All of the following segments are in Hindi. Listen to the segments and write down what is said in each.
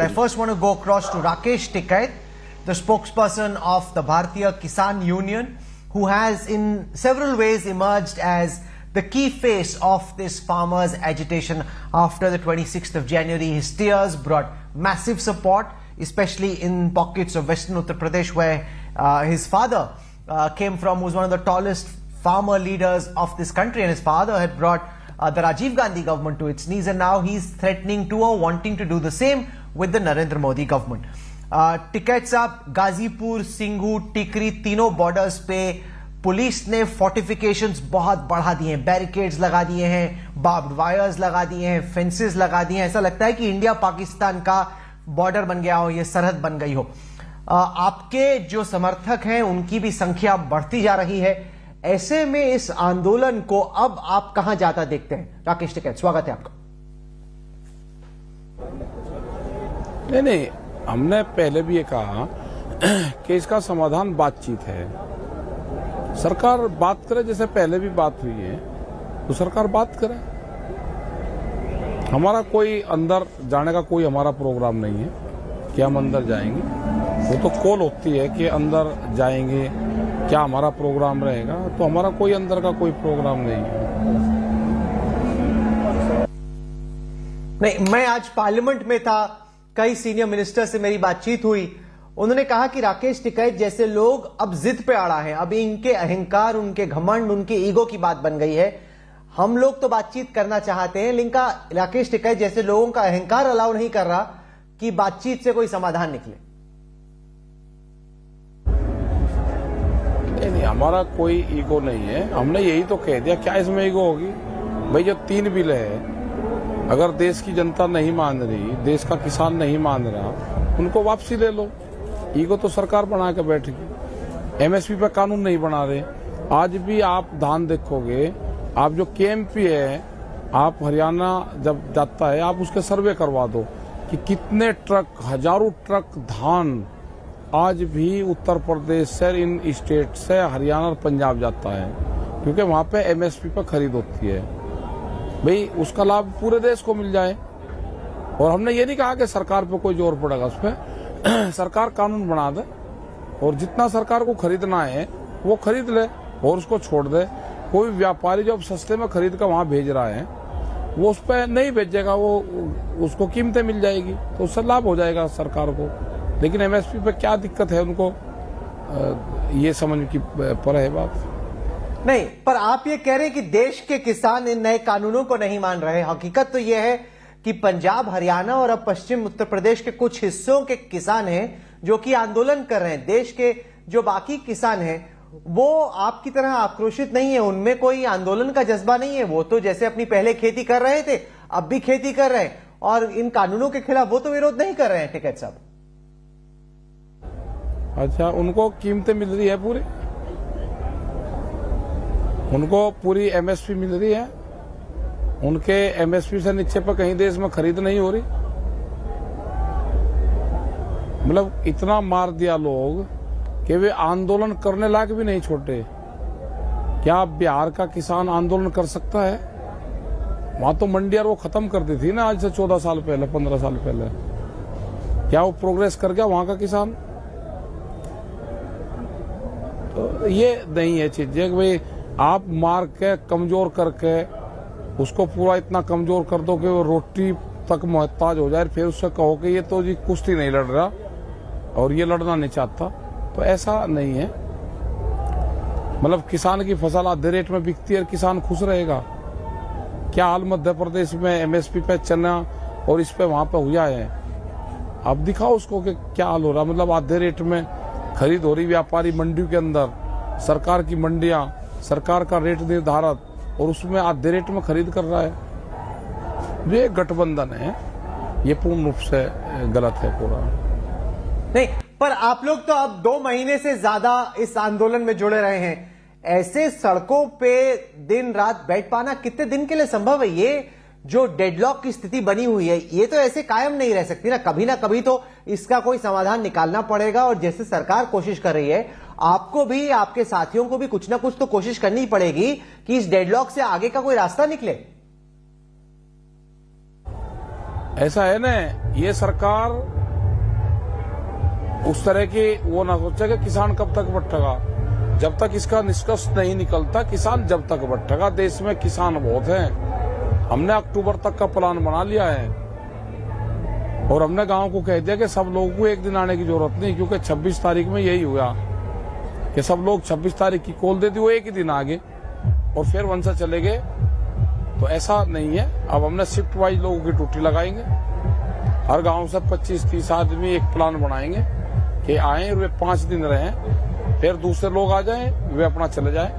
I first want to go across to Rakesh Tikait, the spokesperson of the Bharatiya Kisan Union, who has in several ways emerged as the key face of this farmers' agitation after the 26th of January. His tears brought massive support, especially in pockets of Western Uttar Pradesh, where his father came from, who was one of the tallest farmer leaders of this country, and his father had brought the Rajiv Gandhi government to its knees, and now he's threatening to or wanting to do the same with the Narendra Modi government. Tikait साहब, गाजीपुर, सिंघू, टिकरी तीनों बॉर्डर्स पे पुलिस ने फोर्टिफिकेशंस बहुत बढ़ा दिए हैं, बैरिकेड्स लगा दिए हैं, बार्ब्ड वायर्स लगा दिए हैं, फेंसेस लगा दिए हैं। ऐसा लगता है कि इंडिया पाकिस्तान का बॉर्डर बन गया हो, ये सरहद बन गई हो। आपके जो समर्थक हैं उनकी भी संख्या बढ़ती जा रही है। ऐसे में इस आंदोलन को अब आप कहां जाता देखते हैं? राकेश टिकैत, स्वागत है आपका। नहीं, हमने पहले भी ये कहा कि इसका समाधान बातचीत है। सरकार बात करे, जैसे पहले भी बात हुई है, तो सरकार बात करे। हमारा कोई अंदर जाने का कोई हमारा प्रोग्राम नहीं है कि हम अंदर जाएंगे। वो तो कॉल होती है कि अंदर जाएंगे, क्या हमारा प्रोग्राम रहेगा, तो हमारा कोई अंदर का कोई प्रोग्राम नहीं है। नहीं, मैं आज पार्लियामेंट में था, कई सीनियर मिनिस्टर से मेरी बातचीत हुई। उन्होंने कहा कि राकेश टिकैत जैसे लोग अब जिद पे अड़ा है, अभी इनके अहंकार, उनके घमंड, उनके ईगो की बात बन गई है। हम लोग तो बातचीत करना चाहते हैं, लेकिन राकेश टिकैत जैसे लोगों का अहंकार अलाउ नहीं कर रहा कि बातचीत से कोई समाधान निकले। नहीं, हमारा कोई ईगो नहीं है। हमने यही तो कह दिया, क्या इसमें ईगो होगी? भाई, जो 3 बिल है, अगर देश की जनता नहीं मान रही, देश का किसान नहीं मान रहा, उनको वापसी ले लो। ईगो तो सरकार बना के बैठेगी। एमएसपी पे कानून नहीं बना रहे। आज भी आप धान देखोगे, आप जो केएमपी है, आप हरियाणा जब जाता है, आप उसके सर्वे करवा दो कि कितने ट्रक, हजारों ट्रक धान आज भी उत्तर प्रदेश से, इन स्टेट से हरियाणा और पंजाब जाता है, क्योंकि वहां पे एमएसपी पे खरीद होती है। भाई, उसका लाभ पूरे देश को मिल जाए। और हमने ये नहीं कहा कि सरकार पे कोई जोर पड़ेगा उस पर। सरकार कानून बना दे और जितना सरकार को खरीदना है वो खरीद ले और उसको छोड़ दे। कोई व्यापारी जो सस्ते में खरीद कर वहां भेज रहा है, वो उस पर नहीं भेजेगा, वो उसको कीमतें मिल जाएगी, तो उससे लाभ हो जाएगा सरकार को। लेकिन एमएसपी पे क्या दिक्कत है उनको, ये समझ की पर है बात। नहीं, पर आप ये कह रहे हैं कि देश के किसान इन नए कानूनों को नहीं मान रहे। हकीकत तो यह है कि पंजाब, हरियाणा और अब पश्चिम उत्तर प्रदेश के कुछ हिस्सों के किसान हैं जो कि आंदोलन कर रहे हैं। देश के जो बाकी किसान हैं वो आपकी तरह आक्रोशित नहीं है, उनमें कोई आंदोलन का जज्बा नहीं है। वो तो जैसे अपनी पहले खेती कर रहे थे, अब भी खेती कर रहे हैं, और इन कानूनों के खिलाफ वो तो विरोध नहीं कर रहे हैं। टिकैत साहब, अच्छा, उनको कीमतें मिल रही है पूरी, उनको पूरी एमएसपी मिल रही है, उनके एमएसपी से नीचे पर कहीं देश में खरीद नहीं हो रही। मतलब इतना मार दिया लोग कि वे आंदोलन करने लायक भी नहीं छोड़े। क्या बिहार का किसान आंदोलन कर सकता है? वहां तो मंडियां वो खत्म कर दी थी ना, आज से 14 साल पहले, 15 साल पहले। क्या वो प्रोग्रेस कर गया वहां का किसान? तो ये नहीं है चीज कि भाई आप मार के कमजोर करके उसको पूरा इतना कमजोर कर दो कि वो रोटी तक मोहताज हो जाए, फिर उससे कहो कि ये तो जी कुश्ती नहीं लड़ रहा और ये लड़ना नहीं चाहता, तो ऐसा नहीं है। मतलब किसान की फसल आधे रेट में बिकती है, किसान खुश रहेगा। क्या हाल मध्य प्रदेश में एमएसपी पे चना और इस पे वहां पे हुआ है? अब दिखाओ उसको कि क्या हाल हो रहा। मतलब आधे रेट में खरीद हो रही, व्यापारी मंडियों के अंदर, सरकार की मंडियां, सरकार का रेट निर्धारित, और उसमें आधे रेट में खरीद कर रहा है। ये गठबंधन है, ये पूर्ण रूप से गलत है पूरा। नहीं, पर आप लोग तो अब 2 महीने से ज्यादा इस आंदोलन में जुड़े रहे हैं। ऐसे सड़कों पे दिन रात बैठ पाना कितने दिन के लिए संभव है? ये जो डेडलॉक की स्थिति बनी हुई है, ये तो ऐसे कायम नहीं रह सकती ना कभी तो इसका कोई समाधान निकालना पड़ेगा। और जैसे सरकार कोशिश कर रही है, आपको भी, आपके साथियों को भी कुछ ना कुछ तो कोशिश करनी पड़ेगी कि इस डेडलॉक से आगे का कोई रास्ता निकले। ऐसा है ना, ये सरकार उस तरह की वो ना सोचे कि किसान कब तक बैठेगा। जब तक इसका निष्कर्ष नहीं निकलता किसान जब तक बैठेगा। देश में किसान बहुत हैं। हमने अक्टूबर तक का प्लान बना लिया है और हमने गांव को कह दिया कि सब लोगों को एक दिन आने की जरूरत नहीं, क्योंकि 26 तारीख में यही हुआ कि सब लोग 26 तारीख की कॉल दे दी, वो एक ही दिन आ गए और फिर वहां से चले गए। तो ऐसा नहीं है। अब हमने शिफ्ट वाइज लोगों की ड्यूटी लगाएंगे। हर गांव से 25-30 आदमी एक प्लान बनाएंगे कि आए वे 5 दिन रहें, फिर दूसरे लोग आ जाएं, वे अपना चले जाएं।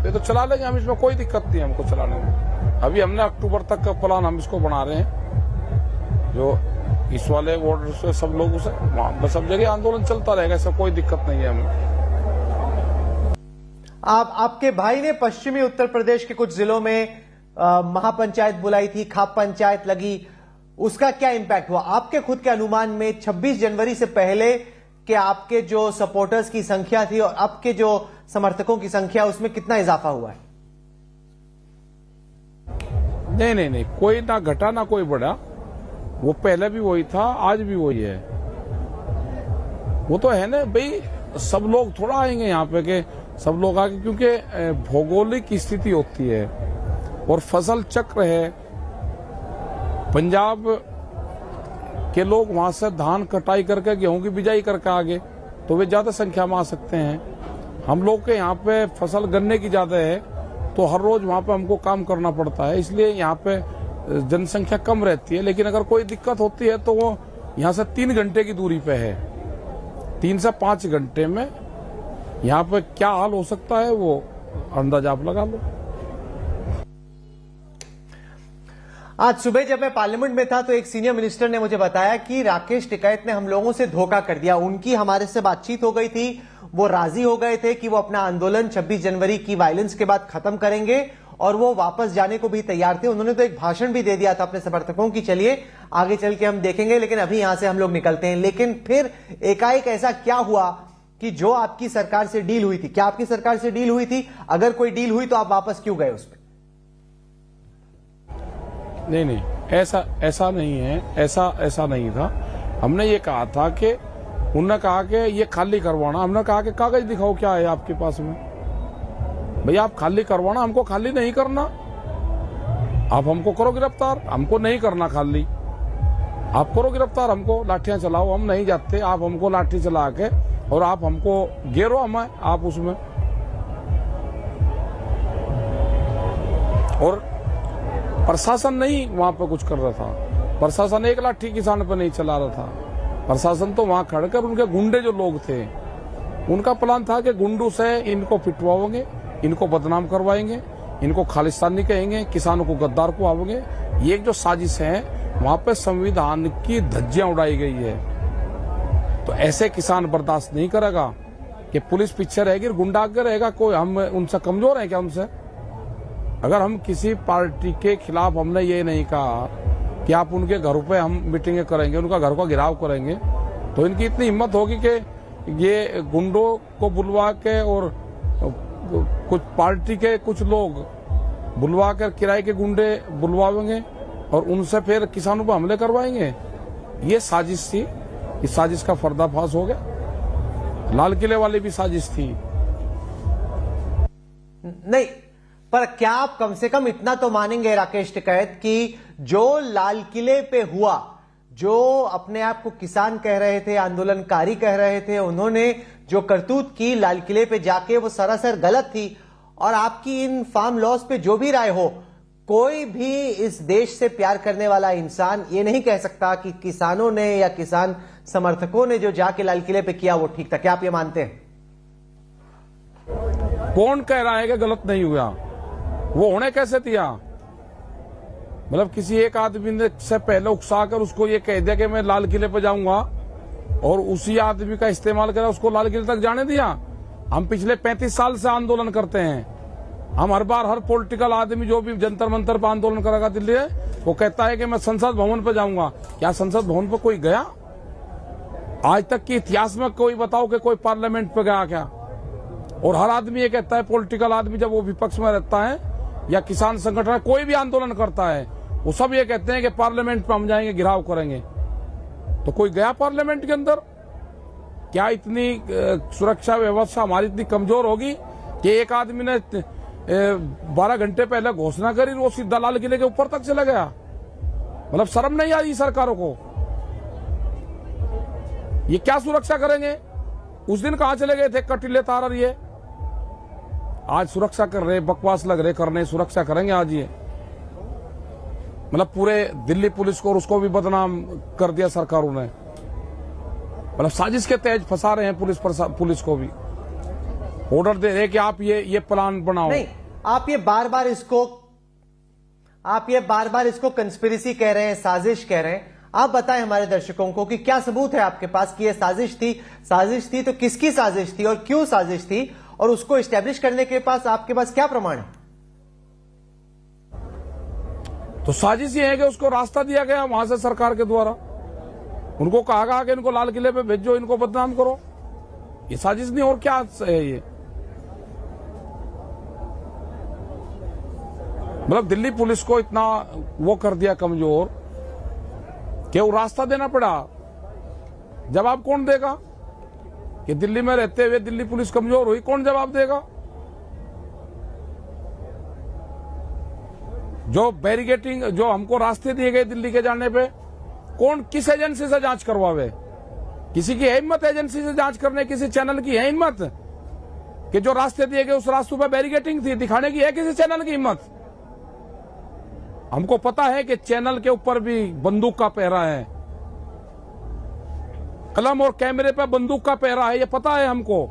ये तो चला लेंगे हम, इसमें कोई दिक्कत नहीं हमको चलाने में। अभी हमने अक्टूबर तक का प्लान हम इसको बना रहे हैं। जो इस वाले ऑर्डर से सब लोगों से सब जगह आंदोलन चलता रहेगा, ऐसा कोई दिक्कत नहीं है हमें। आपके भाई ने पश्चिमी उत्तर प्रदेश के कुछ जिलों में महापंचायत बुलाई थी, खाप पंचायत लगी, उसका क्या इंपैक्ट हुआ आपके खुद के अनुमान में? 26 जनवरी से पहले के आपके जो सपोर्टर्स की संख्या थी और अब के जो समर्थकों की संख्या, उसमें कितना इजाफा हुआ है? नहीं, कोई ना घटा ना कोई बढ़ा। वो पहले भी वही था, आज भी वही है। वो तो है ना भाई, सब लोग थोड़ा आएंगे यहाँ पे के सब लोग आगे, क्योंकि भौगोलिक स्थिति होती है और फसल चक्र है। पंजाब के लोग वहां से धान कटाई करके गेहूं की बिजाई करके आगे, तो वे ज्यादा संख्या में आ सकते हैं। हम लोग के यहाँ पे फसल गन्ने की ज्यादा है, तो हर रोज वहां पे हमको काम करना पड़ता है, इसलिए यहाँ पे जनसंख्या कम रहती है। लेकिन अगर कोई दिक्कत होती है तो वो यहाँ से 3 घंटे की दूरी पे है। 3 से 5 घंटे में यहाँ पे क्या हाल हो सकता है वो अंदाजा आप लगा लो। आज सुबह जब मैं पार्लियामेंट में था तो एक सीनियर मिनिस्टर ने मुझे बताया कि राकेश टिकैत ने हम लोगों से धोखा कर दिया। उनकी हमारे से बातचीत हो गई थी, वो राजी हो गए थे कि वो अपना आंदोलन 26 जनवरी की वायलेंस के बाद खत्म करेंगे और वो वापस जाने को भी तैयार थे। उन्होंने तो एक भाषण भी दे दिया था अपने समर्थकों की, चलिए आगे चल के हम देखेंगे, लेकिन अभी यहां से हम लोग निकलते हैं। लेकिन फिर एकाएक ऐसा क्या हुआ कि जो आपकी सरकार से डील हुई थी, क्या आपकी सरकार से डील हुई थी? अगर कोई डील हुई तो आप वापस क्यों गए उसमें? नहीं, ऐसा नहीं है, ऐसा नहीं था। हमने ये कहा था कि उन्होंने कहा कि ये खाली करवाना, हमने कहा कि कागज दिखाओ क्या है आपके पास में। भैया आप खाली करवाना, हमको खाली नहीं करना। आप हमको करो गिरफ्तार, हमको नहीं करना खाली। आप करो गिरफ्तार, हमको लाठियां चलाओ, हम नहीं जाते। आप हमको लाठी चला के और आप हमको घेरो, हमें आप उसमें। और प्रशासन नहीं वहां पर कुछ कर रहा था। प्रशासन एक लाठी किसान पर नहीं चला रहा था। प्रशासन तो वहां खड़कर उनके गुंडे जो लोग थे, उनका प्लान था कि गुंडों से इनको पिटवाओगे, इनको बदनाम करवाएंगे, इनको खालिस्तानी कहेंगे, किसानों को गद्दार को आओगे। ये एक जो साजिश है, वहां पे संविधान की धज्जियां उड़ाई गई है। तो ऐसे किसान बर्दाश्त नहीं करेगा कि पुलिस पीछे रहेगी, गुंडा आगे रहेगा। कोई हम उनसे कमजोर है क्या? उनसे अगर हम किसी पार्टी के खिलाफ, हमने ये नहीं कहा कि आप उनके घरों पे हम मीटिंगें करेंगे, उनका घर का घेराव करेंगे, तो इनकी इतनी हिम्मत होगी कि ये गुंडों को बुलवा के और कुछ पार्टी के कुछ लोग बुलवा कर किराए के गुंडे बुलवाएंगे और उनसे फिर किसानों पर हमले करवाएंगे। ये साजिश थी। इस साजिश का पर्दाफाश हो गया। लाल किले वाली भी साजिश थी। नहीं, पर क्या आप कम से कम इतना तो मानेंगे राकेश टिकैत कि जो लाल किले पे हुआ, जो अपने आप को किसान कह रहे थे, आंदोलनकारी कह रहे थे, उन्होंने जो करतूत की लाल किले पे जाके, वो सरासर गलत थी। और आपकी इन फार्म लॉस पे जो भी राय हो, कोई भी इस देश से प्यार करने वाला इंसान ये नहीं कह सकता कि किसानों ने या किसान समर्थकों ने जो जाके लाल किले पे किया वो ठीक था। क्या आप ये मानते हैं? कौन कह रहा है कि गलत नहीं हुआ? वो होने कैसे दिया? मतलब किसी एक आदमी ने से पहले उकसाकर उसको ये कह दिया कि मैं लाल किले पे जाऊंगा और उसी आदमी का इस्तेमाल करा, उसको लाल किले तक जाने दिया? हम पिछले 35 साल से आंदोलन करते हैं। हम हर बार हर पॉलिटिकल आदमी जो भी जंतर मंतर पर आंदोलन करेगा दिल्ली है, वो कहता है कि मैं संसद भवन पर जाऊंगा। क्या संसद भवन पर कोई गया? आज तक के इतिहास में कोई बताओ कि कोई पार्लियामेंट पे गया क्या? और हर आदमी ये कहता है, पॉलिटिकल आदमी जब वो विपक्ष में रहता है या किसान संगठन कोई भी आंदोलन करता है, वो सब ये कहते हैं कि पार्लियामेंट में हम जाएंगे, घेराव करेंगे। तो कोई गया पार्लियामेंट के अंदर? क्या इतनी सुरक्षा व्यवस्था हमारी इतनी कमजोर होगी कि एक आदमी ने 12 घंटे पहले घोषणा करी, वो सीधा लाल किले के ऊपर तक चला गया? मतलब शर्म नहीं आई सरकारों को? ये क्या सुरक्षा करेंगे? उस दिन कहां चले गए थे कटीले तार? ये आज सुरक्षा कर रहे, बकवास लग रहे करने, सुरक्षा करेंगे आज ये? मतलब पूरे दिल्ली पुलिस को और उसको भी बदनाम कर दिया सरकारों ने। मतलब साजिश के तहत फंसा रहे हैं पुलिस को भी। ऑर्डर दे रहे कि आप ये प्लान बनाओ। नहीं, आप ये बार बार इसको कंस्पिरेसी कह रहे हैं, साजिश कह रहे हैं। आप बताएं हमारे दर्शकों को कि क्या सबूत है आपके पास कि ये साजिश थी तो किसकी साजिश थी और क्यों साजिश थी, और उसको एस्टेब्लिश करने के पास आपके पास क्या प्रमाण है? तो साजिश ये है कि उसको रास्ता दिया गया वहां से सरकार के द्वारा, उनको कहा गया कि इनको लाल किले पे भेजो, इनको बदनाम करो। ये साजिश नहीं और क्या है ये? मतलब दिल्ली पुलिस को इतना वो कर दिया कमजोर कि वो रास्ता देना पड़ा। जवाब कौन देगा कि दिल्ली में रहते हुए दिल्ली पुलिस कमजोर हुई? कौन जवाब देगा? जो बैरिकेटिंग, जो हमको रास्ते दिए गए दिल्ली के जाने पे, कौन किस एजेंसी से जांच करवावे? किसी की है हिम्मत एजेंसी से जांच करने? किसी चैनल की है हिम्मत कि जो रास्ते दिए गए उस रास्तों पे बैरिकेटिंग थी दिखाने की? है किसी चैनल की हिम्मत? हमको पता है कि चैनल के ऊपर भी बंदूक का पहरा है, कलम और कैमरे पर बंदूक का पहरा है, ये पता है हमको।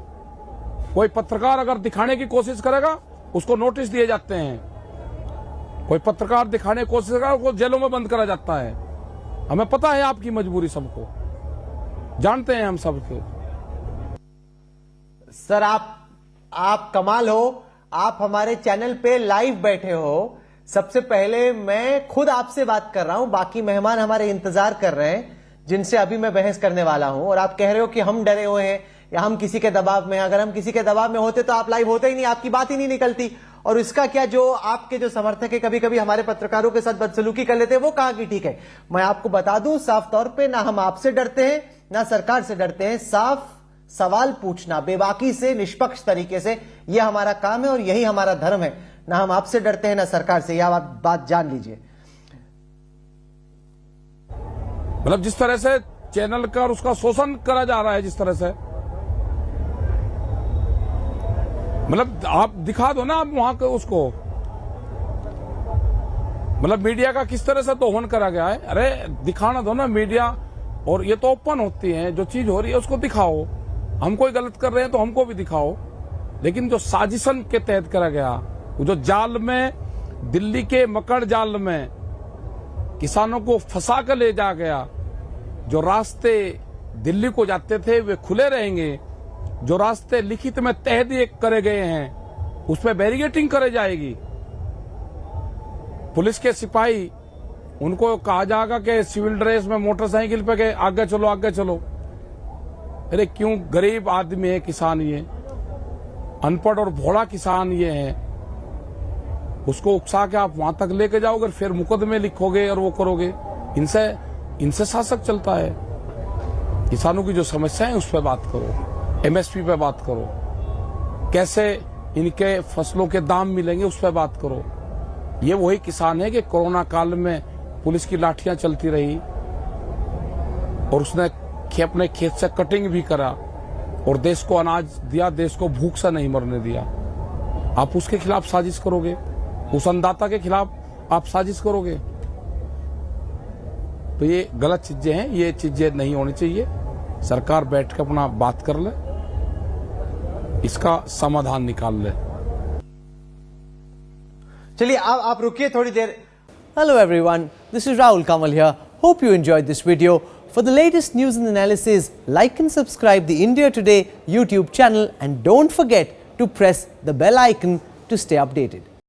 कोई पत्रकार अगर दिखाने की कोशिश करेगा उसको नोटिस दिए जाते हैं, कोई पत्रकार दिखाने की कोशिश करेगा उसको जेलों में बंद करा जाता है। हमें पता है आपकी मजबूरी, सबको जानते हैं हम सबको। सर आप कमाल हो, आप हमारे चैनल पे लाइव बैठे हो। सबसे पहले मैं खुद आपसे बात कर रहा हूं, बाकी मेहमान हमारे इंतजार कर रहे हैं जिनसे अभी मैं बहस करने वाला हूं, और आप कह रहे हो कि हम डरे हुए हैं या हम किसी के दबाव में हैं। अगर हम किसी के दबाव में होते तो आप लाइव होते ही नहीं, आपकी बात ही नहीं निकलती। और इसका क्या, जो आपके जो समर्थक है कभी कभी हमारे पत्रकारों के साथ बदसलूकी कर लेते हैं, वो कहां की ठीक है? मैं आपको बता दूं साफ तौर पे, ना हम आपसे डरते हैं ना सरकार से डरते हैं। साफ सवाल पूछना बेबाकी से, निष्पक्ष तरीके से, यह हमारा काम है और यही हमारा धर्म है। ना हम आपसे डरते हैं ना सरकार से, यह आप बात जान लीजिए। मतलब जिस तरह से चैनल का उसका शोषण करा जा रहा है, जिस तरह से, मतलब आप दिखा दो ना आप वहां के उसको, मतलब मीडिया का किस तरह से दोहन करा गया है। अरे दिखाना दो ना मीडिया, और ये तो ओपन होती है, जो चीज हो रही है उसको दिखाओ। हम कोई गलत कर रहे हैं तो हमको भी दिखाओ। लेकिन जो साजिशन के तहत करा गया, जो जाल में, दिल्ली के मकड़ जाल में किसानों को फंसा कर ले जा गया, जो रास्ते दिल्ली को जाते थे वे खुले रहेंगे, जो रास्ते लिखित में तय दिए करे गए हैं उस पर बैरिकेटिंग करे जाएगी। पुलिस के सिपाही, उनको कहा जाएगा कि सिविल ड्रेस में मोटरसाइकिल पे के आगे चलो आगे चलो। अरे क्यों? गरीब आदमी है किसान, ये अनपढ़ और भोला किसान ये है, उसको उकसा के आप वहां तक लेके जाओगे, फिर मुकदमे लिखोगे और वो करोगे। इनसे शासक चलता है। किसानों की जो समस्या है उस पर बात करो, एमएसपी पे बात करो, कैसे इनके फसलों के दाम मिलेंगे उस पर बात करो। ये वही किसान है कि कोरोना काल में पुलिस की लाठियां चलती रही और उसने अपने खेत से कटिंग भी करा और देश को अनाज दिया, देश को भूख से नहीं मरने दिया। आप उसके खिलाफ साजिश करोगे, उस अन्नदाता के खिलाफ आप साजिश करोगे, तो ये गलत चीजें हैं। ये चीजें नहीं होनी चाहिए। सरकार बैठ कर अपना बात कर ले, इसका समाधान निकाल ले। चलिए आप रुकिए थोड़ी देर। Hello everyone, this is Rahul Kamal here. Hope you enjoyed this video. For the latest news and analysis, like and subscribe the India Today YouTube channel and don't forget to press the bell icon to stay updated.